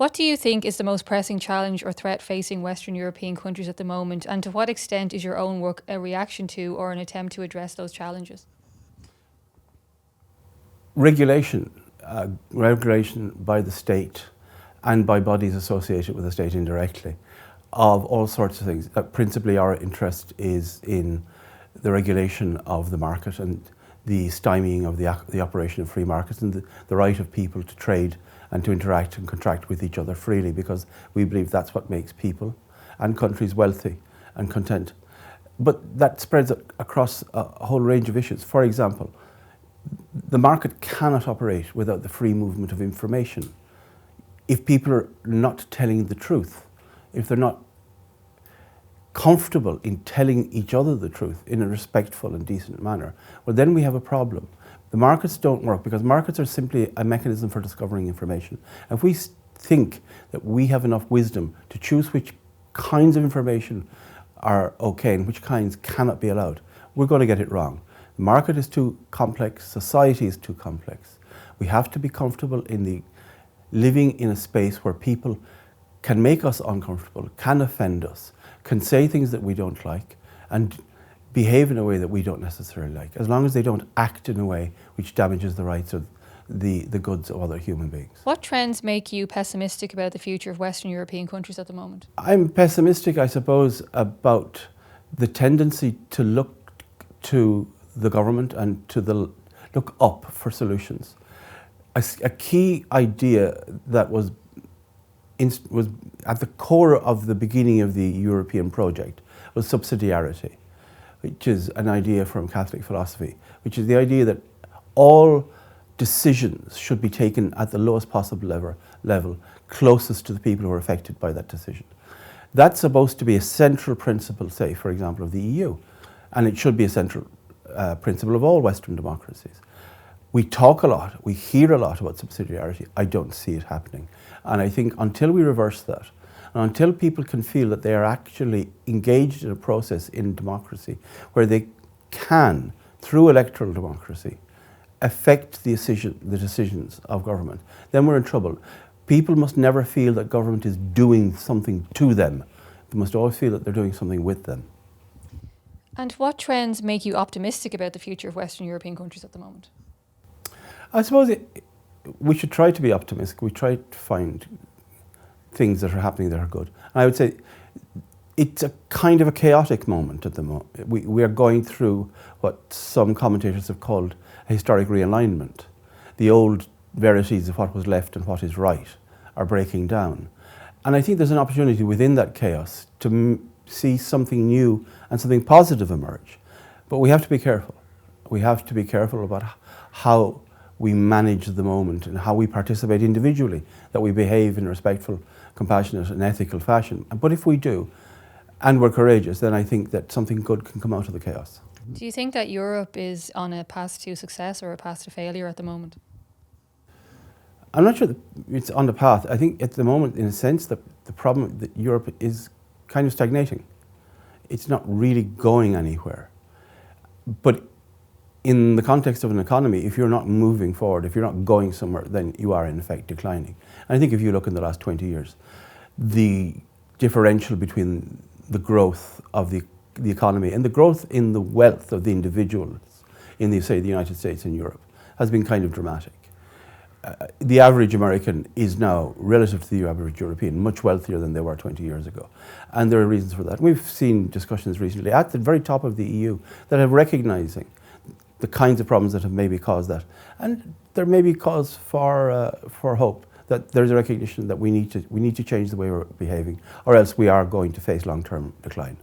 What do you think is the most pressing challenge or threat facing Western European countries at the moment, and to what extent is your own work a reaction to or an attempt to address those challenges? Regulation, regulation by the state and by bodies associated with the state indirectly of all sorts of things. Principally our interest is in the regulation of the market and the stymieing of the operation of free markets and the right of people to trade and to interact and contract with each other freely, because we believe that's what makes people and countries wealthy and content. But that spreads across a whole range of issues. For example, the market cannot operate without the free movement of information. If people are not telling the truth, if they're not comfortable in telling each other the truth in a respectful and decent manner, well, then we have a problem. The markets don't work because markets are simply a mechanism for discovering information. And if we think that we have enough wisdom to choose which kinds of information are okay and which kinds cannot be allowed, we're going to get it wrong. The market is too complex, society is too complex. We have to be comfortable in living in a space where people can make us uncomfortable, can offend us, can say things that we don't like, and behave in a way that we don't necessarily like, as long as they don't act in a way which damages the rights of the goods of other human beings. What trends make you pessimistic about the future of Western European countries at the moment? I'm pessimistic, I suppose, about the tendency to look to the government and to look up for solutions. A key idea that was at the core of the beginning of the European project was subsidiarity, which is an idea from Catholic philosophy, which is the idea that all decisions should be taken at the lowest possible level, closest to the people who are affected by that decision. That's supposed to be a central principle, say, for example, of the EU, and it should be a central principle of all Western democracies. We talk a lot, we hear a lot about subsidiarity. I don't see it happening. And I think until we reverse that, and until people can feel that they are actually engaged in a process in democracy where they can, through electoral democracy, affect the decisions of government, then we're in trouble. People must never feel that government is doing something to them. They must always feel that they're doing something with them. And what trends make you optimistic about the future of Western European countries at the moment? I suppose we should try to be optimistic. We try to find things that are happening that are good. And I would say it's a kind of a chaotic moment at the moment. We are going through what some commentators have called a historic realignment. The old verities of what was left and what is right are breaking down. And I think there's an opportunity within that chaos to see something new and something positive emerge. But we have to be careful. We have to be careful about how we manage the moment and how we participate individually, that we behave in a respectful, compassionate and ethical fashion. But if we do, and we're courageous, then I think that something good can come out of the chaos. Do you think that Europe is on a path to success or a path to failure at the moment? I'm not sure that it's on the path. I think at the moment, in a sense, the problem that Europe is kind of stagnating. It's not really going anywhere. But in the context of an economy, if you're not moving forward, if you're not going somewhere, then you are in effect declining. And I think if you look in the last 20 years, the differential between the growth of the economy and the growth in the wealth of the individuals in the United States and Europe has been kind of dramatic. The average American is now, relative to the average European, much wealthier than they were 20 years ago. And there are reasons for that. We've seen discussions recently at the very top of the EU that are recognizing the kinds of problems that have maybe caused that. And there may be cause for hope that there's a recognition that we need to change the way we're behaving, or else we are going to face long-term decline.